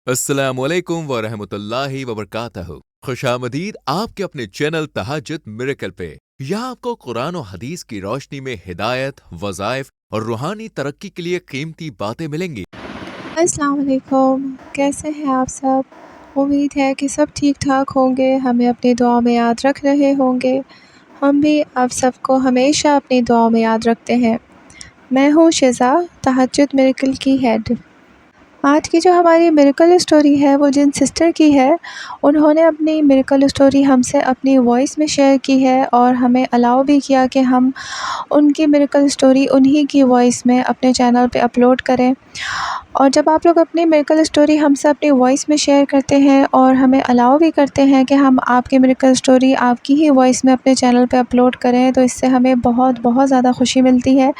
अस्सलाम वालेकुम वरहमतुल्लाहि वबरकातहू। खुशामदीद आपके अपने चैनल तहज्जुद मिरेकल पे। यहाँ आपको कुरान और हदीस की रोशनी में हिदायत, वज़ाइफ और रूहानी तरक्की के लिए कीमती बातें मिलेंगी। अस्सलाम वालेकुम, कैसे हैं आप सब? उम्मीद है कि सब ठीक ठाक होंगे, हमें अपनी दुआ में याद रख रहे होंगे। हम भी आप सबको हमेशा अपनी दुआ में याद रखते हैं। मैं हूँ शिज़ा, तहज्जुद मिरेकल की हेड। आज की जो हमारी मिरेकल स्टोरी है वो जिन सिस्टर की है, उन्होंने अपनी मिरेकल स्टोरी हमसे अपनी वॉइस में शेयर की है और हमें अलाउ भी किया कि हम उनकी मिरेकल स्टोरी उन्हीं की वॉइस में अपने चैनल पे अपलोड करें। और जब आप लोग अपनी मिरेकल स्टोरी हमसे अपनी वॉइस में शेयर करते हैं और हमें अलाउ भी करते हैं कि हम आपकी मिरेकल स्टोरी आपकी ही वॉइस में अपने चैनल पे अपलोड करें, तो इससे हमें बहुत बहुत ज़्यादा खुशी मिलती है,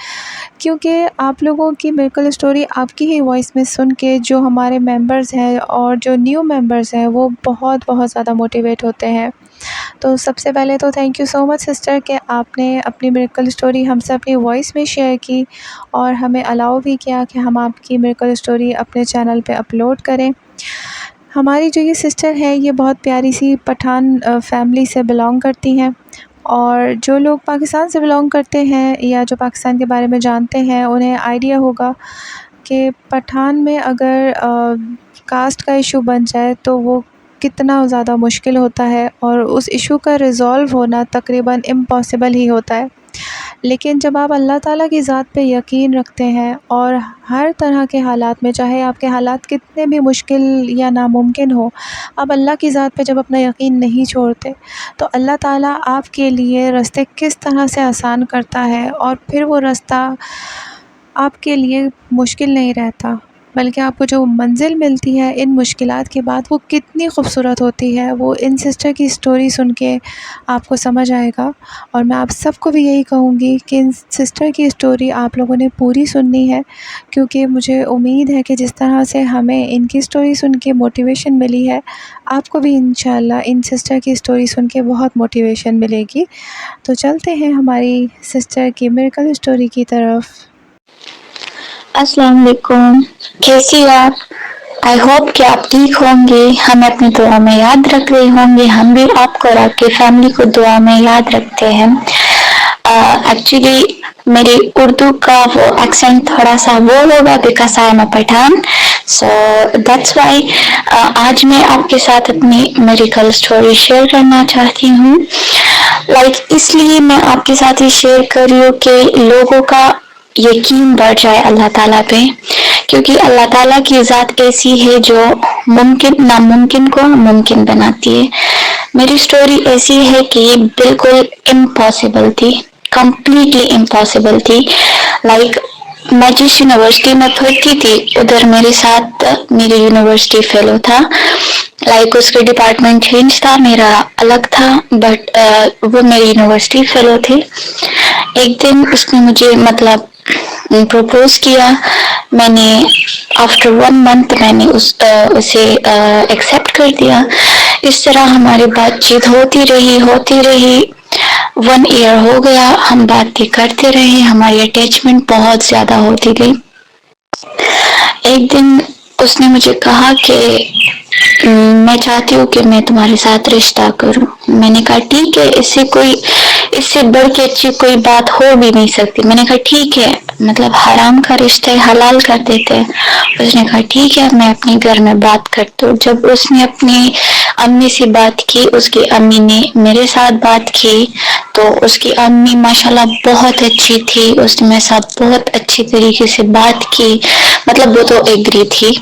क्योंकि आप लोगों की मिरेकल स्टोरी आपकी ही वॉइस में सुन के जो हमारे मेंबर्स हैं और जो न्यू मेंबर्स हैं वो बहुत बहुत ज़्यादा मोटिवेट होते हैं। तो सबसे पहले तो thank you so much sister कि आपने अपनी मिरेकल स्टोरी हमसे अपनी वॉइस में शेयर की और हमें अलाउ भी किया कि हम आपकी मिरेकल स्टोरी अपने चैनल पे अपलोड करें। हमारी जो ये सिस्टर है ये बहुत प्यारी सी पठान फैमिली से बिलॉन्ग करती हैं, और जो लोग पाकिस्तान से बिलॉन्ग करते हैं या जो पाकिस्तान के बारे में जानते हैं उन्हें आइडिया होगा कि पठान में अगर कास्ट का इशू बन जाए तो वो कितना ज़्यादा मुश्किल होता है और उस इशू का रिज़ॉल्व होना तकरीबन इम्पॉसिबल ही होता है। लेकिन जब आप अल्लाह ताला की ज़ात पे यकीन रखते हैं और हर तरह के हालात में, चाहे आपके हालात कितने भी मुश्किल या नामुमकिन हो, आप अल्लाह की ज़ात पे जब अपना यकीन नहीं छोड़ते तो अल्लाह ताला आपके लिए रास्ते किस तरह से आसान करता है, और फिर वो रास्ता आपके लिए मुश्किल नहीं रहता, बल्कि आपको जो मंज़िल मिलती है इन मुश्किलात के बाद वो कितनी खूबसूरत होती है, वो इन सिस्टर की स्टोरी सुन के आपको समझ आएगा। और मैं आप सबको भी यही कहूँगी कि इन सिस्टर की स्टोरी आप लोगों ने पूरी सुननी है, क्योंकि मुझे उम्मीद है कि जिस तरह से हमें इनकी स्टोरी सुन के मोटिवेशन मिली है, आपको भी इंशाल्लाह इन सिस्टर की स्टोरी सुन के बहुत मोटिवेशन मिलेगी। तो चलते हैं हमारी सिस्टर की मिरेकल स्टोरी की तरफ। अस्सलाम वालेकुम, कैसी हैं आप? आई होप कि आप ठीक होंगे, हमें अपनी दुआ में याद रख रहे होंगे। हम भी आपको और आपकी फैमिली को दुआ में याद रखते हैं। एक्चुअली मेरी उर्दू का वो एक्सेंट थोड़ा सा वो होगा because I am a Pathan, so that's why आज मैं आपके साथ अपनी मेडिकल स्टोरी शेयर करना चाहती हूँ। इसलिए मैं आपके साथ ही शेयर कर रही हूँ कि लोगों का यकीन बढ़ जाए अल्लाह ताला पे, क्योंकि अल्लाह ताला की ज़ात ऐसी है जो मुमकिन नामुमकिन को मुमकिन बनाती है। मेरी स्टोरी ऐसी है कि बिल्कुल इम्पॉसिबल थी, कम्प्लीटली इम्पॉसिबल थी। मैं जिस यूनिवर्सिटी में पढ़ती थी उधर मेरे साथ मेरी यूनिवर्सिटी फेलो था। उसके डिपार्टमेंट चेंज था, मेरा अलग था, बट वो मेरी यूनिवर्सिटी फेलो थे। एक दिन उसने मुझे प्रपोज किया। मैंने आफ्टर 1 मंथ मैंने उसे एक्सेप्ट कर दिया। इस तरह हमारी बातचीत होती रही। 1 ईयर हो गया, हम बातें करते रहे, हमारी अटैचमेंट बहुत ज्यादा होती गई। एक दिन उसने मुझे कहा कि मैं चाहती हूँ कि मैं तुम्हारे साथ रिश्ता करूँ। मैंने कहा ठीक है, इससे बढ़ के अच्छी कोई बात हो भी नहीं सकती। मैंने कहा ठीक है, हराम का रिश्ता है, हलाल कर देते हैं। उसने कहा ठीक है, मैं अपने घर में बात करती हूँ। जब उसने अपनी अम्मी से बात की, उसकी अम्मी ने मेरे साथ बात की, तो उसकी अम्मी माशाल्लाह बहुत अच्छी थी। उसने मेरे साथ बहुत अच्छी तरीके से बात की, वो तो एग्री थी।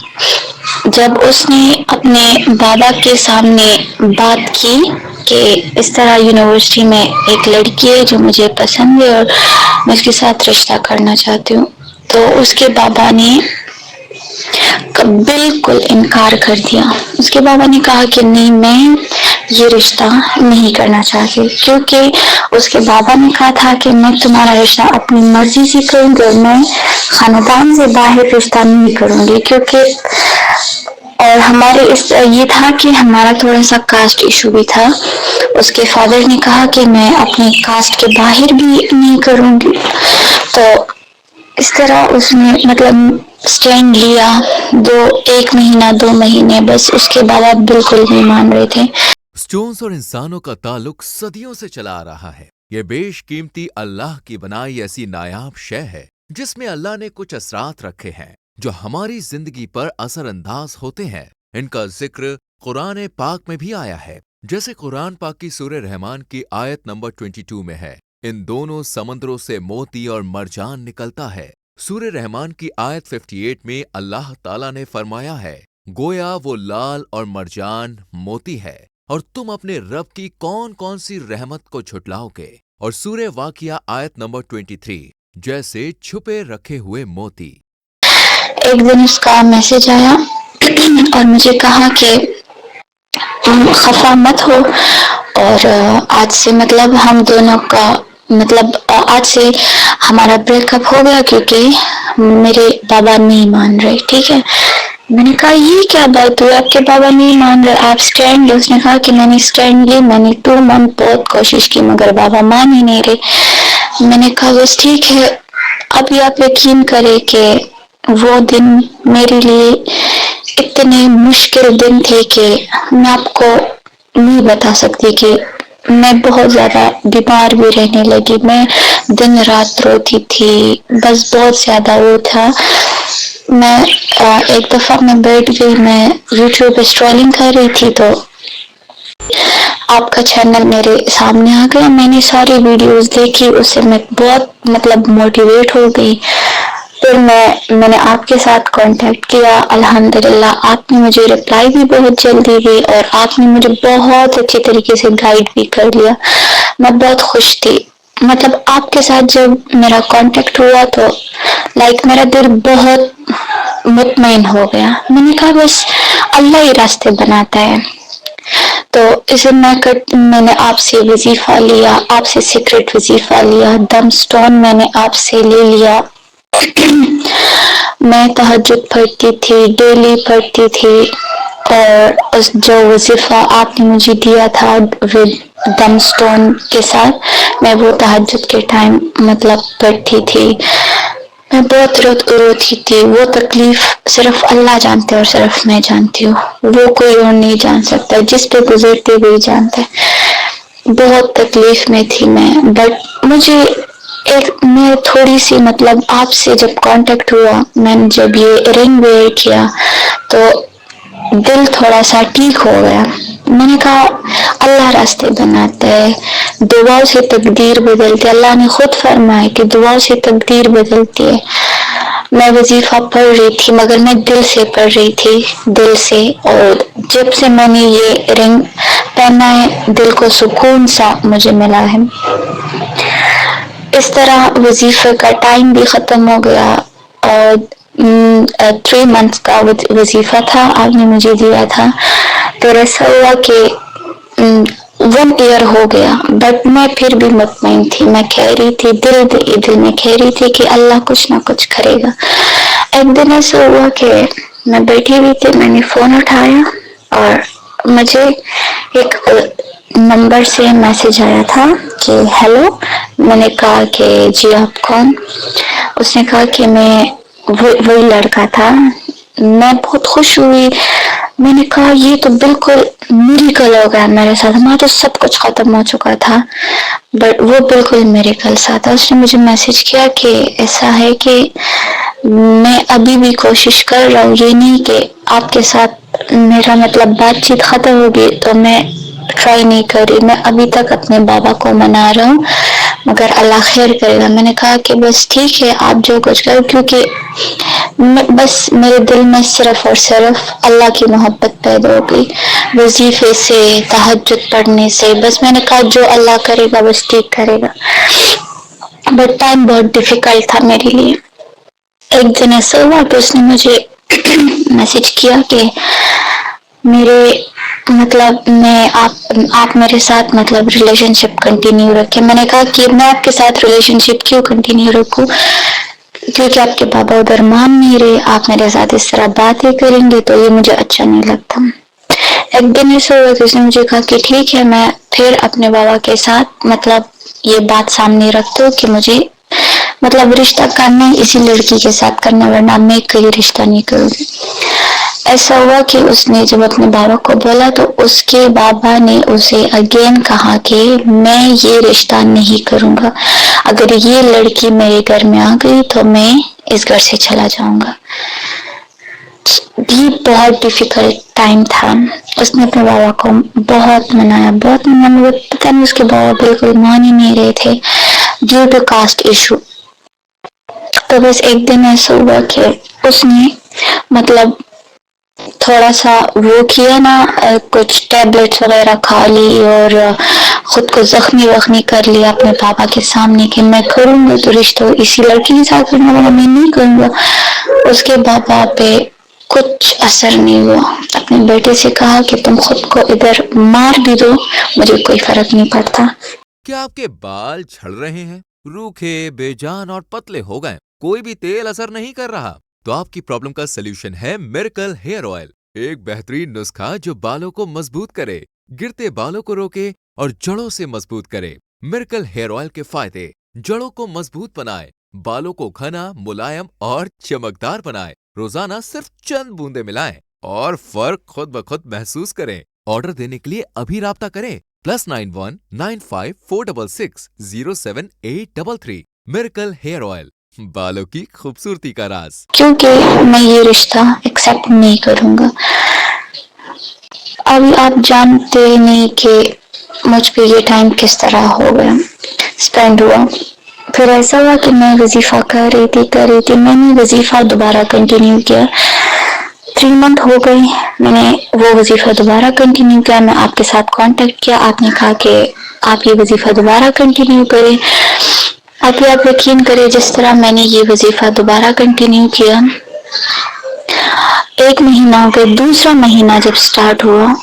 जब उसने अपने बाबा के सामने बात की कि इस तरह यूनिवर्सिटी में एक लड़की है जो मुझे पसंद है और मैं उसके साथ रिश्ता करना चाहती हूँ, तो उसके बाबा ने बिल्कुल इनकार कर दिया। उसके बाबा ने कहा कि नहीं, मैं ये रिश्ता नहीं करना चाहती, क्योंकि उसके बाबा ने कहा था कि मैं तुम्हारा रिश्ता अपनी मर्जी से करूंगी और मैं खानदान से बाहर रिश्ता नहीं करूंगी, क्योंकि और हमारे ये था कि हमारा थोड़ा सा कास्ट इशू भी था। उसके फादर ने कहा कि मैं अपनी कास्ट के बाहर भी नहीं करूंगी। तो اس طرح اس نے مطلب اسٹینڈ لیا 1 مہینہ 2 مہینے، بس اس کے بعد آپ بالکل نہیں مان رہے تھے. سٹونز اور انسانوں کا تعلق صدیوں سے چلا آ رہا ہے. یہ بیش قیمتی اللہ کی بنائی ایسی نایاب شے ہے جس میں اللہ نے کچھ اثرات رکھے ہیں جو ہماری زندگی پر اثر انداز ہوتے ہیں. ان کا ذکر قرآن پاک میں بھی آیا ہے، جیسے قرآن پاک کی سورہ رحمان کی آیت نمبر 22 میں ہے، ان دونوں سمندروں سے موتی اور مرجان نکلتا ہے. سورہ رحمان کی آیت 58 میں اللہ تعالیٰ نے فرمایا ہے، گویا وہ لال اور مرجان موتی ہے اور تم اپنے رب کی کون کون سی رحمت کو جھٹلاؤ گے. اور سورہ واقعہ آیت نمبر 23، جیسے چھپے رکھے ہوئے موتی. ایک دن اس کا میسج آیا اور مجھے کہا کہ تم خفا مت ہو، اور آج سے مطلب ہم دونوں کا مطلب آج سے ہمارا بریک اپ ہو گیا کیونکہ میرے بابا نہیں مان رہے. ٹھیک ہے. میں نے کہا یہ کیا بات ہوئی، آپ کے بابا نہیں مان رہے، آپ اسٹینڈ لو. اس نے کہا کہ میں نے اسٹینڈ لی، میں نے 2 منتھ بہت کوشش کی مگر بابا مان ہی نہیں رہے. میں نے کہا بس ٹھیک ہے. ابھی آپ یقین کرے کہ وہ دن میرے لیے اتنے مشکل دن تھے کہ میں آپ کو نہیں بتا سکتی کہ میں بہت زیادہ بیمار بھی رہنے لگی. میں دن رات روتی تھی، بس بہت زیادہ وہ تھا. میں ایک دفعہ میں بیٹھ گئی، میں یوٹیوب پہ اسکرولنگ کر رہی تھی تو آپ کا چینل میرے سامنے آ گیا. میں نے ساری ویڈیوز دیکھی، اس سے میں بہت مطلب موٹیویٹ ہو گئی. پھر میں نے آپ کے ساتھ کانٹیکٹ کیا. الحمدللہ آپ نے مجھے رپلائی بھی بہت جلدی دی اور آپ نے مجھے بہت اچھے طریقے سے گائیڈ بھی کر لیا. میں بہت خوش تھی. مطلب آپ کے ساتھ جب میرا کانٹیکٹ ہوا تو میرا دل بہت مطمئن ہو گیا. میں نے کہا بس اللہ ہی راستے بناتا ہے. تو اسے میں نے آپ سے وظیفہ لیا، آپ سے سیکرٹ وظیفہ لیا، دم سٹون میں نے آپ سے لے لیا. میں تہجد پڑھتی تھی، ڈیلی پڑھتی تھی، اور جو وظیفہ آپ نے مجھے دیا تھا دم سٹون کے ساتھ میں وہ تہجد کے ٹائم مطلب پڑھتی تھی. میں بہت روتی تھی. وہ تکلیف صرف اللہ جانتے اور صرف میں جانتی ہوں، وہ کوئی اور نہیں جان سکتا. جس پہ گزرتے وہی جانتا ہے. بہت تکلیف میں تھی میں، بٹ مجھے میں تھوڑی سی مطلب آپ سے جب کانٹیکٹ ہوا، میں نے جب یہ رنگ ویئر کیا تو دل تھوڑا سا ٹھیک ہو گیا. میں نے کہا اللہ راستے بناتا ہے، دعاؤں سے تقدیر بدلتی ہے. اللہ نے خود فرمایا کہ دعاؤں سے تقدیر بدلتی ہے. میں وظیفہ پڑھ رہی تھی مگر میں دل سے پڑھ رہی تھی، دل سے. اور جب سے میں نے یہ رنگ پہنا ہے دل کو سکون سا مجھے ملا ہے. اس طرح وظیفے کا ٹائم بھی ختم ہو گیا اور 3 منتھس کا وظیفہ تھا آپ نے مجھے دیا تھا. تو ایسا ہوا کہ 1 ایئر ہو گیا بٹ میں پھر بھی مطمئن تھی. میں کہہ رہی تھی دل میں کہہ رہی تھی کہ اللہ کچھ نہ کچھ کرے گا. ایک دن ایسا ہوا کہ میں بیٹھی ہوئی تھی، میں نے فون اٹھایا اور مجھے ایک نمبر سے میسج آیا تھا کہ ہیلو. میں نے کہا کہ جی آپ کون؟ اس نے کہا کہ میں وہی لڑکا تھا. میں بہت خوش ہوئی. میں نے کہا یہ تو بالکل میریکل ہو گیا میرے ساتھ. ہمارا تو سب کچھ ختم ہو چکا تھا بٹ وہ بالکل میریکل سا تھا. اس نے مجھے میسج کیا کہ ایسا ہے کہ میں ابھی بھی کوشش کر رہا ہوں، یہ نہیں کہ آپ کے ساتھ میرا مطلب بات چیت ختم ہوگی تو میں ٹرائی نہیں کر رہی. میں ابھی تک اپنے بابا کو منا رہا ہوں مگر اللہ خیر کرے گا. میں نے کہا کہ بس ٹھیک ہے آپ جو کچھ کرو، کیونکہ بس میرے دل میں صرف اور صرف اللہ کی محبت پیدا ہو گئی وظیفے سے، تہجد پڑھنے سے. بس میں نے کہا جو اللہ کرے گا بس ٹھیک کرے گا. بٹ ٹائم بہت ڈیفیکلٹ تھا میرے لیے. ایک دن ایسا ہوا کہ اس نے مجھے میسج کیا کہ میرے مطلب آپ میرے ساتھ مطلب ریلیشن شپ کنٹینیو رکھیں. میں نے کہا کہ میں آپ کے ساتھ ریلیشن شپ کیوں کنٹینیو رکھوں، کیونکہ آپ کے بابا ادھر مان نہیں رہے، آپ میرے ساتھ اس طرح باتیں کریں گے تو یہ مجھے اچھا نہیں لگتا. ایک دن ایسا ہوا کہ اس نے مجھے کہا کہ ٹھیک ہے میں پھر اپنے بابا کے ساتھ مطلب یہ بات سامنے رکھتا ہوں کہ मतलब रिश्ता करना है इसी लड़की के साथ करना, वरना मैं कोई रिश्ता नहीं करूँगी। ऐसा हुआ कि उसने जब अपने बाबा को बोला तो उसके बाबा ने उसे अगेन कहा कि मैं ये रिश्ता नहीं करूँगा, अगर ये लड़की मेरे घर में आ गई तो मैं इस घर से चला जाऊँगा। भी बहुत डिफिकल्ट टाइम था। उसने अपने बाबा को बहुत मनाया, मगर पता नहीं उसके बाबा बिल्कुल मान ही नहीं रहे थे ड्यू टू कास्ट इशू। तो बस एक दिन ऐसा हुआ कि उसने मतलब थोड़ा सा वो किया ना, कुछ टैबलेट्स वगैरह खा ली और खुद को जख्मी वख्मी कर लिया अपने पापा के सामने कि मैं करूँगा तो रिश्ता इसी लड़की के साथ करना, वाला मैं नहीं करूँगा। उसके पापा पे कुछ असर नहीं हुआ। अपने बेटे से कहा कि तुम खुद को इधर मार भी दो, मुझे कोई फर्क नहीं पड़ता। क्या आपके बाल झड़ रहे हैं, रूखे, बेजान और पतले हो गए, कोई भी तेल असर नहीं कर रहा? तो आपकी प्रॉब्लम का सलूशन है मिरेकल हेयर ऑयल, एक बेहतरीन नुस्खा जो बालों को मजबूत करे, गिरते बालों को रोके और जड़ों से मजबूत करे। मिरेकल हेयर ऑयल के फायदे: जड़ों को मजबूत बनाए, बालों को घना, मुलायम और चमकदार बनाए। रोजाना सिर्फ चंद बूंदे मिलाएं और फर्क खुद ब खुद महसूस करें। ऑर्डर देने के लिए अभी राब्ता करें +91 95 466 07833। मिरेकल हेयर ऑयल, बालों की खूबसूरती का राज। क्योंकि मैं ये रिश्ता एक्सेप्ट नहीं करूँगा। अभी आप जानते नहीं कि मुझ पे ये टाइम किस तरह हो गया, स्पेंड हुआ। फिर ऐसा हुआ कि मैं वजीफा कर रही थी। मैंने वजीफा दोबारा कंटिन्यू किया। 3 मंथ हो गए, मैंने वो वजीफा दोबारा कंटिन्यू किया। मैं आपके साथ कांटेक्ट किया, आपने कहा कि आप ये वजीफा दोबारा कंटिन्यू करें। आप यकीन करें, जिस तरह मैंने ये वजीफा दोबारा कंटिन्यू किया, 1 महीना हो गया। दूसरा महीना जब स्टार्ट हुआ,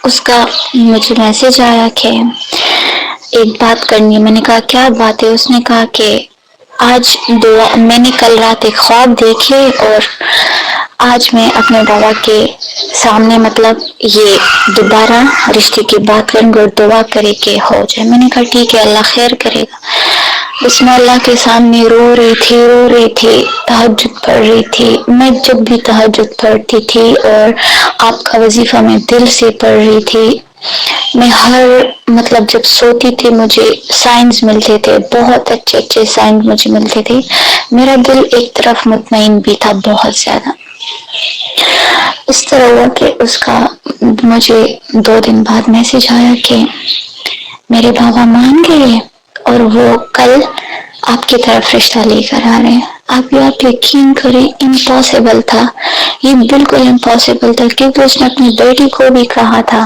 उसका मुझे मैसेज आया कि एक बात करनी है। मैंने कहा क्या बात है? उसने कहा कि आज दुआ, मैंने कल रात एक ख्वाब देखे और आज मैं अपने बाबा के सामने मतलब ये दोबारा रिश्ते की बात करूँगी और दुआ करे कि हो जाए। मैंने कहा ठीक है, अल्लाह खैर करेगा। उसमें अल्लाह के सामने रो रही थी, तहज्जुद पढ़ रही थी। मैं जब भी तहज्जुद पढ़ती थी और आपका वजीफा मैं दिल से पढ़ रही थी। मैं हर मतलब जब सोती थी मुझे साइंस मिलते थे, बहुत अच्छे साइंस मुझे मिलते थे। मेरा दिल एक तरफ मुतमईन भी था बहुत ज्यादा। इस तरह हुआ कि उसका मुझे 2 दिन बाद मैसेज आया कि मेरे बाबा मान गए और वो कल आपकी तरफ रिश्ता लेकर आ रहे हैं। आप यकीन करें, इम्पॉसिबल था, ये बिल्कुल इम्पॉसिबल था, क्योंकि उसने अपनी बेटी को भी कहा था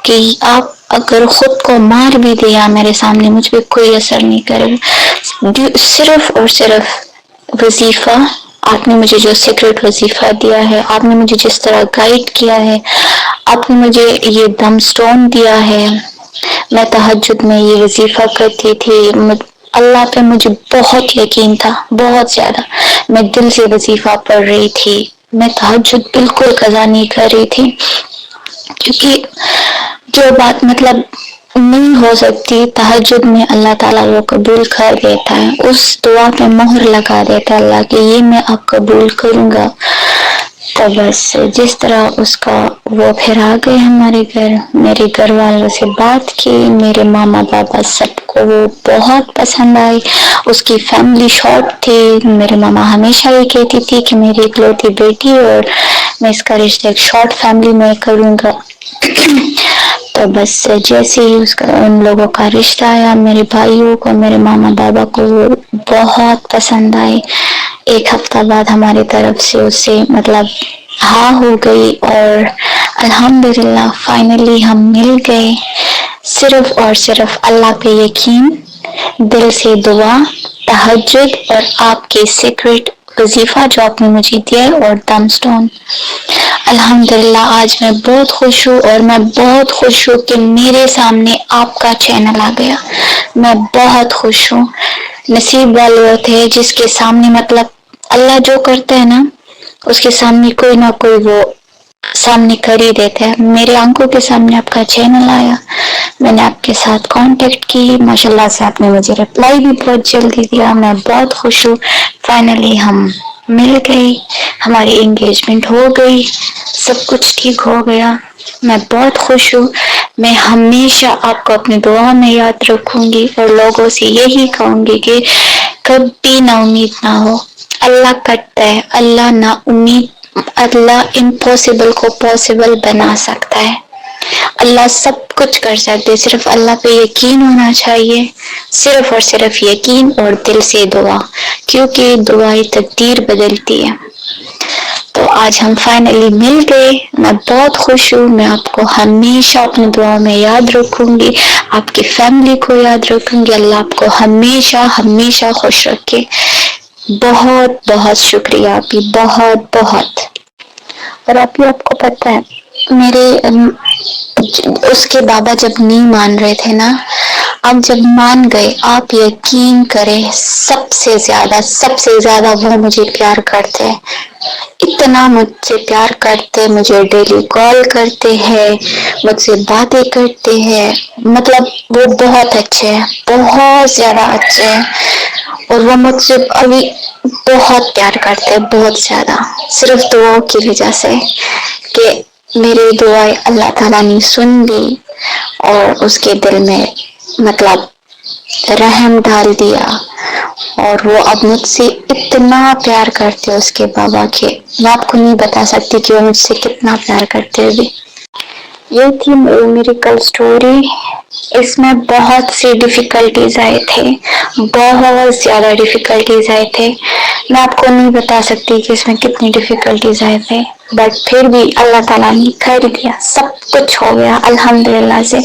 कि आप अगर खुद को मार भी दिया मेरे सामने, मुझ पे कोई असर नहीं करेगा। सिर्फ और सिर्फ वजीफा, आपने मुझे जो सीक्रेट वजीफा दिया है, आपने मुझे जिस तरह गाइड किया है, आपने मुझे ये दम स्टोन दिया है। मैं तहज्जुद में ये वजीफा करती थी। अल्लाह पे मुझे बहुत यकीन था, बहुत ज्यादा। मैं दिल से वजीफा पढ़ रही थी, मैं तहज्जुद बिल्कुल कज़ा नहीं कर रही थी, क्योंकि जो बात मतलब नहीं हो सकती, तहज्जुद में अल्लाह ताला वो कबूल कर देता है। उस दुआ पे मोहर लगा देता है अल्लाह की, ये मैं अब कबूल करूँगा। तो बस जिस तरह उसका वो फिर आ गए हमारे घर, मेरे घर वालों से बात की, मेरे मामा बाबा सबको वो बहुत पसंद आई। उसकी फैमिली शॉर्ट थी। मेरे मामा हमेशा ये कहती थी कि मेरी इकलौती बेटी और मैं इसका रिश्ता एक शॉर्ट फैमिली में करूँगा। तो बस जैसे ही उसका उन लोगों का रिश्ता आया, मेरे भाइयों को, मेरे मामा बाबा को वो बहुत पसंद आई। 1 हफ्ता बाद हमारी तरफ से उसे मतलब हाँ हो गई और अल्हम्दुलिल्लाह फाइनली हम मिल गए। सिर्फ और सिर्फ अल्लाह पे यकीन, दिल से दुआ, तहज्जुद और आपके सीक्रेट वजीफा जो आपने मुझे दिया और दम स्टोन। अल्हम्दुलिल्लाह आज मैं बहुत खुश हूँ और मैं बहुत खुश हूँ कि मेरे सामने आपका चैनल आ गया। मैं बहुत खुश हूँ। नसीब वाले होते हैं जिसके सामने मतलब अल्लाह जो करता है ना, उसके सामने कोई ना कोई वो सामने कर ही देता है। मेरे आंखों के सामने आपका चैनल आया, मैंने आपके साथ कांटेक्ट की, माशाल्लाह से आपने मुझे रिप्लाई भी बहुत जल्दी दिया, मैं बहुत खुश हूँ। फाइनली हम मिल गए, हमारी एंगेजमेंट हो गई, सब कुछ ठीक हो गया, मैं बहुत खुश हूँ। मैं हमेशा आपको अपनी दुआ में याद रखूंगी और लोगों से यही कहूंगी कि कभी ना उम्मीद ना हो, अल्लाह करता है, अल्लाह ना उम्मीद, अल्लाह इम्पॉसिबल को पॉसिबल बना सकता है, अल्लाह सब कुछ कर सकते, सिर्फ अल्लाह पे यकीन होना चाहिए, सिर्फ और सिर्फ यकीन और दिल से दुआ, क्योंकि दुआएं तकदीर बदलती है। तो आज हम फाइनली मिल गए, मैं बहुत खुश हूँ। मैं आपको हमेशा अपनी दुआ में याद रखूंगी, आपकी फैमिली को याद रखूंगी। अल्लाह आपको हमेशा हमेशा खुश रखे। बहुत बहुत शुक्रिया आपकी, बहुत बहुत। और अभी आपको पता है, मेरे उसके बाबा जब नहीं मान रहे थे ना, अब जब मान गए, आप यकीन करें, सबसे ज्यादा वो मुझे प्यार करते हैं, इतना मुझसे प्यार करते, मुझे डेली कॉल करते हैं, मुझसे बातें करते हैं, मतलब वो बहुत अच्छे हैं, बहुत ज्यादा अच्छे हैं। और वो मुझसे अभी बहुत प्यार करते हैं, बहुत ज्यादा, सिर्फ दुआओं की वजह से कि मेरी दुआएं अल्लाह ताला ने सुन ली और उसके दिल में मतलब रहम डाल दिया, और वो अब मुझसे इतना प्यार करते उसके बाबा के, मैं आपको नहीं बता सकती कि वो मुझसे कितना प्यार करते अभी। ये थी मेरी कल स्टोरी। इसमें बहुत सी डिफिकल्टीज आए थे, बहुत ज्यादा डिफिकल्टीज आए थे, मैं आपको नहीं बता सकती कि इसमें कितनी डिफिकल्टीज आए थे, बट फिर भी अल्लाह ताला ने कर दिया, सब कुछ हो गया अल्हम्दुलिल्लाह से।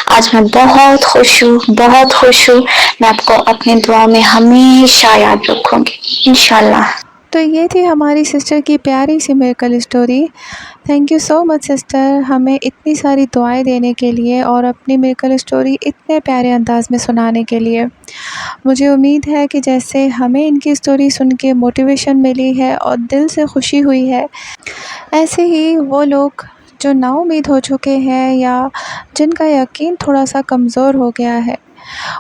आज मैं बहुत खुश हूँ, बहुत खुश हूँ। मैं आपको अपनी दुआ में हमेशा याद रखूंगी इंशाल्लाह। तो ये थी हमारी सिस्टर की प्यारी सी miracle story. Thank you so much sister, हमें इतनी सारी दुआएं देने के लिए और अपनी मिरेकल स्टोरी इतने प्यारे अंदाज में सुनाने के लिए। मुझे उम्मीद है कि जैसे हमें इनकी स्टोरी सुन के मोटिवेशन मिली है और दिल से खुशी हुई है, ऐसे ही वो लोग जो नाउम्मीद हो चुके हैं या जिनका यकीन थोड़ा सा कमज़ोर हो गया है,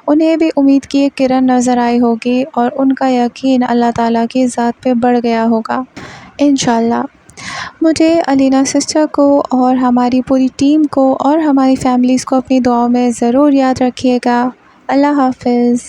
उन्हें भी उम्मीद की एक किरण नज़र आई होगी और उनका यकीन अल्लाह ताला की ज़ात पे बढ़ गया होगा इंशाल्लाह। मुझे अलीना सिस्टर को और हमारी पूरी टीम को और हमारी फैमिलीज़ को अपनी दुआओं में ज़रूर याद रखिएगा। अल्लाह हाफ़िज़।